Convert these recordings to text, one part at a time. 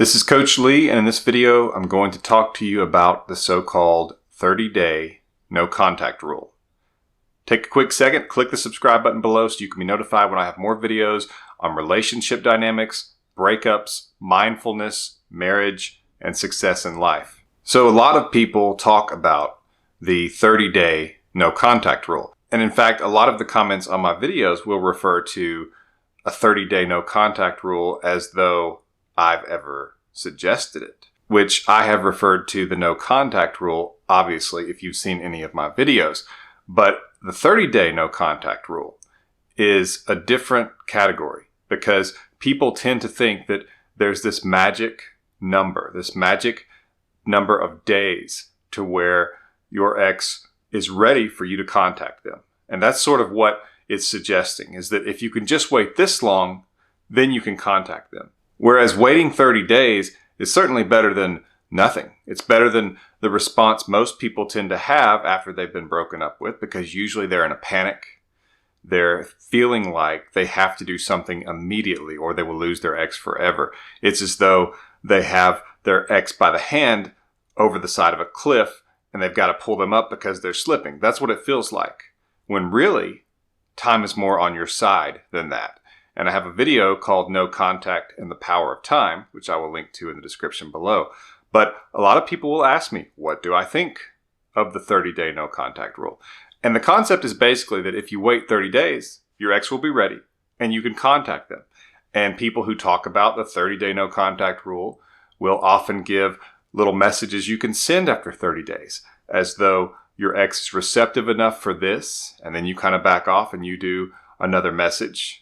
This is Coach Lee, and in this video, I'm going to talk to you about the so-called 30-day no contact rule. Take a quick second, click the subscribe button below so you can be notified when I have more videos on relationship dynamics, breakups, mindfulness, marriage, and success in life. So a lot of people talk about the 30-day no contact rule. And in fact, a lot of the comments on my videos will refer to a 30-day no contact rule as though I've ever suggested it, which I have referred to the no contact rule, obviously, if you've seen any of my videos. But the 30-day no contact rule is a different category because people tend to think that there's this magic number of days to where your ex is ready for you to contact them. And that's sort of what it's suggesting, is that if you can just wait this long, then you can contact them. Whereas waiting 30 days is certainly better than nothing. It's better than the response most people tend to have after they've been broken up with, because usually they're in a panic. They're feeling like they have to do something immediately or they will lose their ex forever. It's as though they have their ex by the hand over the side of a cliff and they've got to pull them up because they're slipping. That's what it feels like, when really time is more on your side than that. And I have a video called No Contact and the Power of Time, which I will link to in the description below. But a lot of people will ask me, what do I think of the 30-day no contact rule? And the concept is basically that if you wait 30 days, your ex will be ready and you can contact them. And people who talk about the 30-day no contact rule will often give little messages you can send after 30 days, as though your ex is receptive enough for this, and then you kind of back off and you do another message,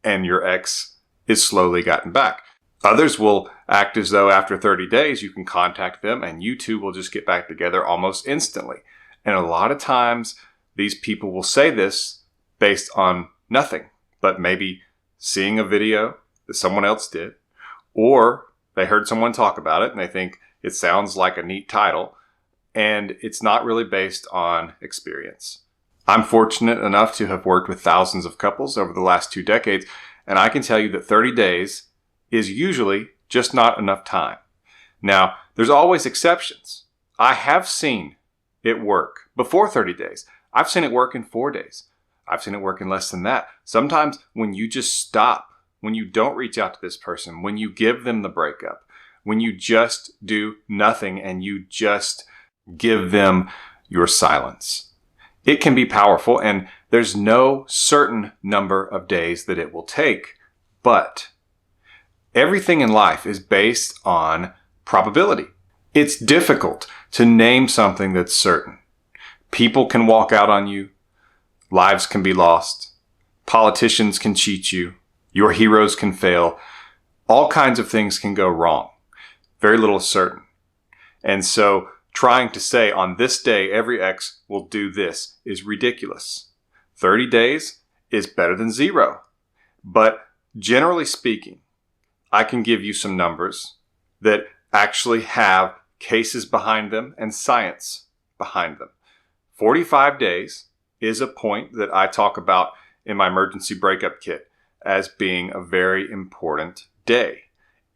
and your ex is slowly gotten back. Others will act as though after 30 days you can contact them and you two will just get back together almost instantly. And a lot of times these people will say this based on nothing, but maybe seeing a video that someone else did, or they heard someone talk about it and they think it sounds like a neat title, and it's not really based on experience. I'm fortunate enough to have worked with thousands of couples over the last 2 decades, and I can tell you that 30 days is usually just not enough time. Now, there's always exceptions. I have seen it work before 30 days. I've seen it work in 4 days. I've seen it work in less than that. Sometimes when you just stop, when you don't reach out to this person, when you give them the breakup, when you just do nothing and you just give them your silence, it can be powerful, and there's no certain number of days that it will take. But everything in life is based on probability. It's difficult to name something that's certain. People can walk out on you. Lives can be lost. Politicians can cheat you. Your heroes can fail. All kinds of things can go wrong. Very little is certain. And so trying to say on this day every ex will do this is ridiculous. 30 days is better than 0. But generally speaking, I can give you some numbers that actually have cases behind them and science behind them. 45 days is a point that I talk about in my emergency breakup kit as being a very important day.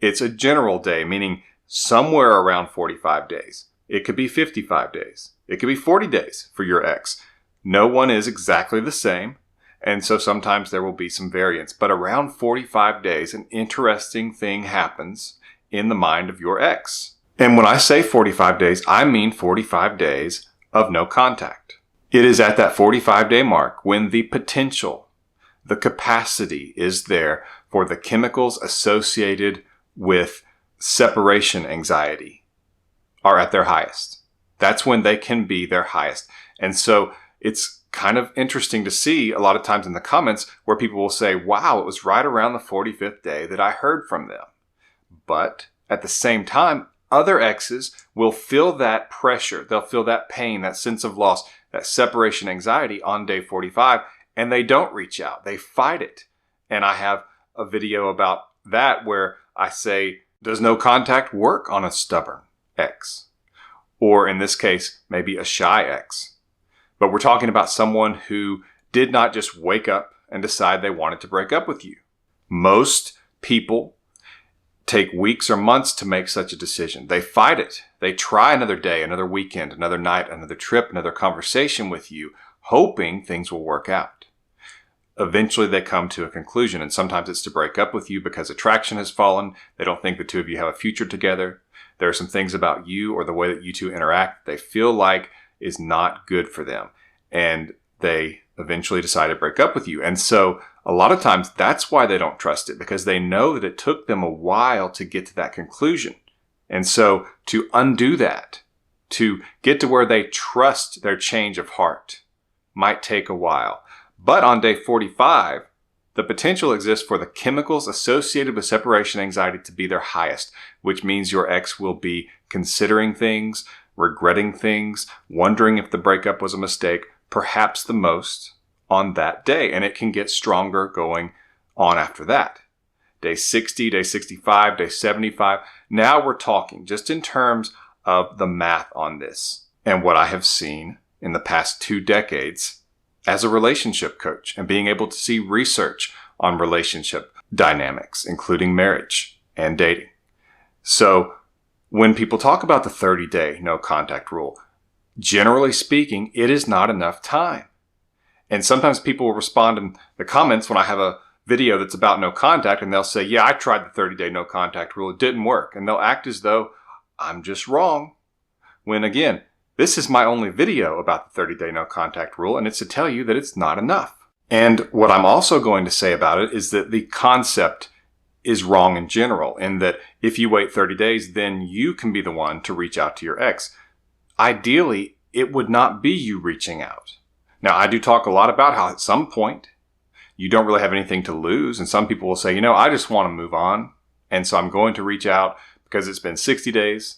It's a general day, meaning somewhere around 45 days. It could be 55 days. It could be 40 days for your ex. No one is exactly the same, and so sometimes there will be some variance. But around 45 days, an interesting thing happens in the mind of your ex. And when I say 45 days, I mean 45 days of no contact. It is at that 45-day mark when the potential, the capacity is there for the chemicals associated with separation anxiety are at their highest. That's when they can be their highest. And so it's kind of interesting to see a lot of times in the comments where people will say, wow, it was right around the 45th day that I heard from them. But at the same time, other exes will feel that pressure. They'll feel that pain, that sense of loss, that separation anxiety on day 45, and they don't reach out. They fight it. And I have a video about that where I say, does no contact work on a stubborn ex? Or in this case, maybe a shy ex. But we're talking about someone who did not just wake up and decide they wanted to break up with you. Most people take weeks or months to make such a decision. They fight it. They try another day, another weekend, another night, another trip, another conversation with you, hoping things will work out. Eventually they come to a conclusion, and sometimes it's to break up with you because attraction has fallen. They don't think the two of you have a future together. There are some things about you or the way that you two interact they feel like is not good for them, and they eventually decide to break up with you. And so a lot of times that's why they don't trust it, because they know that it took them a while to get to that conclusion. And so to undo that, to get to where they trust their change of heart, might take a while. But on day 45, the potential exists for the chemicals associated with separation anxiety to be their highest, which means your ex will be considering things, regretting things, wondering if the breakup was a mistake, perhaps the most on that day. And it can get stronger going on after that. Day 60, day 65, day 75. Now we're talking just in terms of the math on this and what I have seen in the past 2 decades as a relationship coach and being able to see research on relationship dynamics, including marriage and dating. So when people talk about the 30-day no contact rule, generally speaking, it is not enough time. And sometimes people will respond in the comments when I have a video that's about no contact, and they'll say, yeah, I tried the 30-day no contact rule. It didn't work. And they'll act as though I'm just wrong. When again, this is my only video about the 30-day no contact rule, and it's to tell you that it's not enough. And what I'm also going to say about it is that the concept is wrong in general, in that if you wait 30 days, then you can be the one to reach out to your ex. Ideally, it would not be you reaching out. Now, I do talk a lot about how at some point you don't really have anything to lose. And some people will say, I just want to move on. And so I'm going to reach out because it's been 60 days.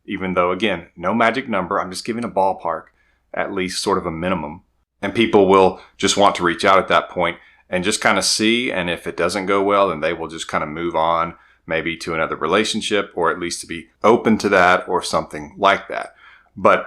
Even though, again, no magic number, I'm just giving a ballpark, at least sort of a minimum. And people will just want to reach out at that point and just kind of see. And if it doesn't go well, then they will just kind of move on, maybe to another relationship, or at least to be open to that or something like that. But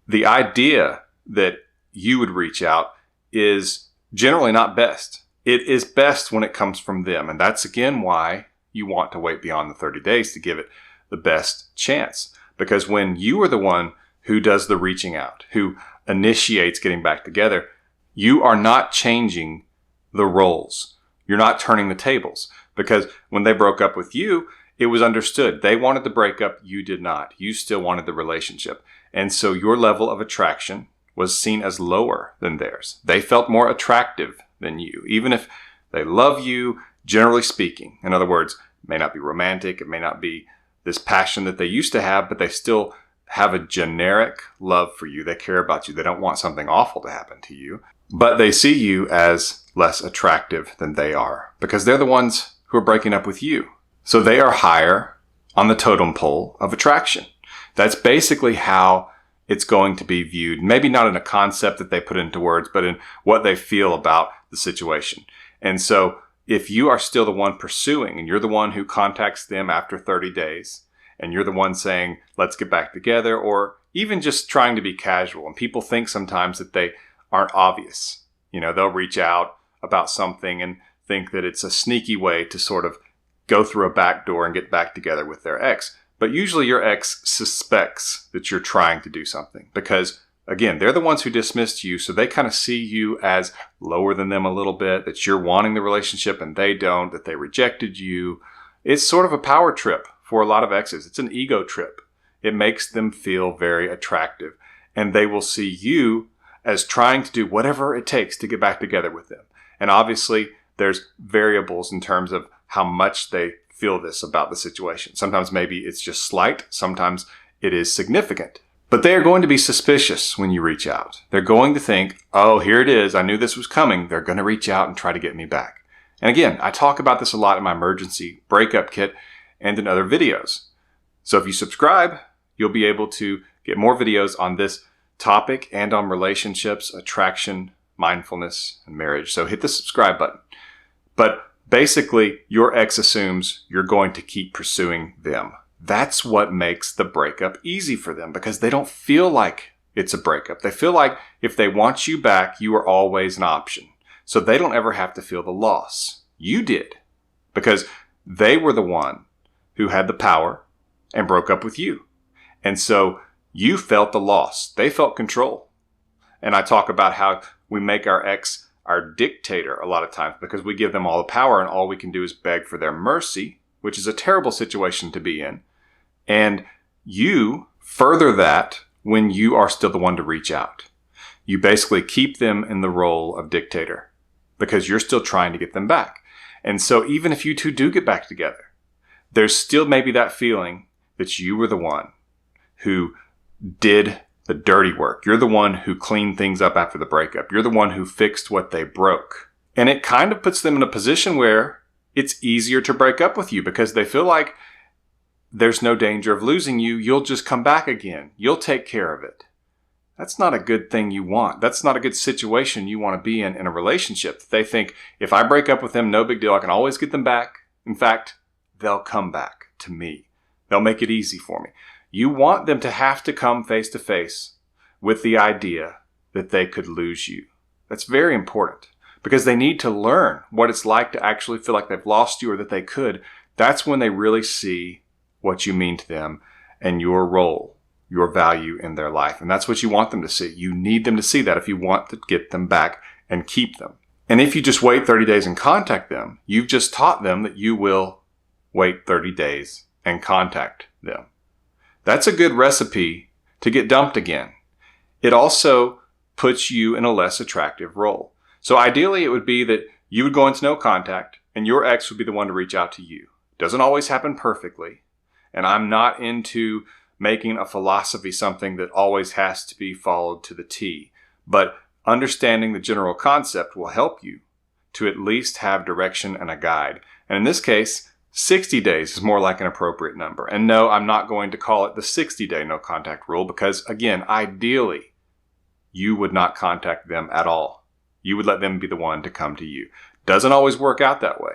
the idea that you would reach out is generally not best. It is best when it comes from them. And that's, again, why you want to wait beyond the 30 days to give it the best chance. Because when you are the one who does the reaching out, who initiates getting back together, you are not changing the roles. You're not turning the tables. Because when they broke up with you, it was understood. They wanted the breakup. You did not. You still wanted the relationship. And so your level of attraction was seen as lower than theirs. They felt more attractive than you, even if they love you, generally speaking. In other words, it may not be romantic. It may not be this passion that they used to have, but they still have a generic love for you. They care about you. They don't want something awful to happen to you, but they see you as less attractive than they are because they're the ones who are breaking up with you. So they are higher on the totem pole of attraction. That's basically how it's going to be viewed. Maybe not in a concept that they put into words, but in what they feel about the situation. And so if you are still the one pursuing and you're the one who contacts them after 30 days and you're the one saying, let's get back together, or even just trying to be casual, and people think sometimes that they aren't obvious. They'll reach out about something and think that it's a sneaky way to sort of go through a back door and get back together with their ex. But usually your ex suspects that you're trying to do something because, again, they're the ones who dismissed you, so they kind of see you as lower than them a little bit, that you're wanting the relationship and they don't, that they rejected you. It's sort of a power trip for a lot of exes. It's an ego trip. It makes them feel very attractive, and they will see you as trying to do whatever it takes to get back together with them. And obviously, there's variables in terms of how much they feel this about the situation. Sometimes maybe it's just slight. Sometimes it is significant. But they are going to be suspicious when you reach out. They're going to think, oh, here it is. I knew this was coming. They're going to reach out and try to get me back. And again, I talk about this a lot in my emergency breakup kit and in other videos. So if you subscribe, you'll be able to get more videos on this topic and on relationships, attraction, mindfulness, and marriage. So hit the subscribe button. But basically, your ex assumes you're going to keep pursuing them. That's what makes the breakup easy for them because they don't feel like it's a breakup. They feel like if they want you back, you are always an option. So they don't ever have to feel the loss. You did because they were the one who had the power and broke up with you. And so you felt the loss. They felt control. And I talk about how we make our ex our dictator a lot of times because we give them all the power and all we can do is beg for their mercy, which is a terrible situation to be in. And you further that when you are still the one to reach out. You basically keep them in the role of dictator because you're still trying to get them back. And so even if you two do get back together, there's still maybe that feeling that you were the one who did the dirty work. You're the one who cleaned things up after the breakup. You're the one who fixed what they broke. And it kind of puts them in a position where it's easier to break up with you because they feel like there's no danger of losing you. You'll just come back again. You'll take care of it. That's not a good thing you want. That's not a good situation you want to be in a relationship. They think, if I break up with them, no big deal. I can always get them back. In fact, they'll come back to me. They'll make it easy for me. You want them to have to come face to face with the idea that they could lose you. That's very important because they need to learn what it's like to actually feel like they've lost you or that they could. That's when they really see what you mean to them and your role, your value in their life. And that's what you want them to see. You need them to see that if you want to get them back and keep them. And if you just wait 30 days and contact them, you've just taught them that you will wait 30 days and contact them. That's a good recipe to get dumped again. It also puts you in a less attractive role. So ideally, it would be that you would go into no contact and your ex would be the one to reach out to you. Doesn't always happen perfectly. And I'm not into making a philosophy something that always has to be followed to the T. But understanding the general concept will help you to at least have direction and a guide. And in this case, 60 days is more like an appropriate number. And no, I'm not going to call it the 60-day no contact rule because, again, ideally, you would not contact them at all. You would let them be the one to come to you. Doesn't always work out that way,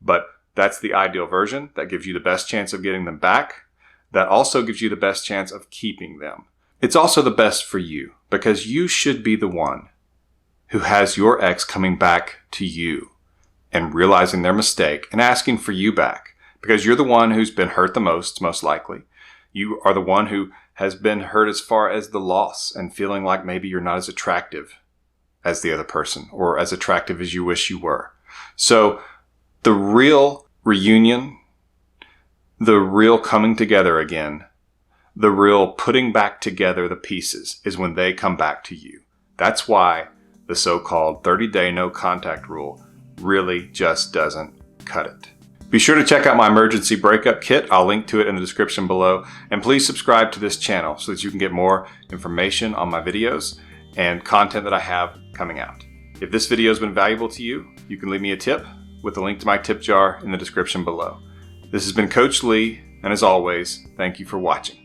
but that's the ideal version. That gives you the best chance of getting them back. That also gives you the best chance of keeping them. It's also the best for you because you should be the one who has your ex coming back to you and realizing their mistake and asking for you back because you're the one who's been hurt the most likely. You are the one who has been hurt as far as the loss and feeling like maybe you're not as attractive as the other person or as attractive as you wish you were. So the real reunion, the real coming together again, the real putting back together the pieces is when they come back to you. That's why the so-called 30-day no contact rule really just doesn't cut it. Be sure to check out my emergency breakup kit. I'll link to it in the description below. And please subscribe to this channel so that you can get more information on my videos and content that I have coming out. If this video has been valuable to you, you can leave me a tip with a link to my tip jar in the description below. This has been Coach Lee, and as always, thank you for watching.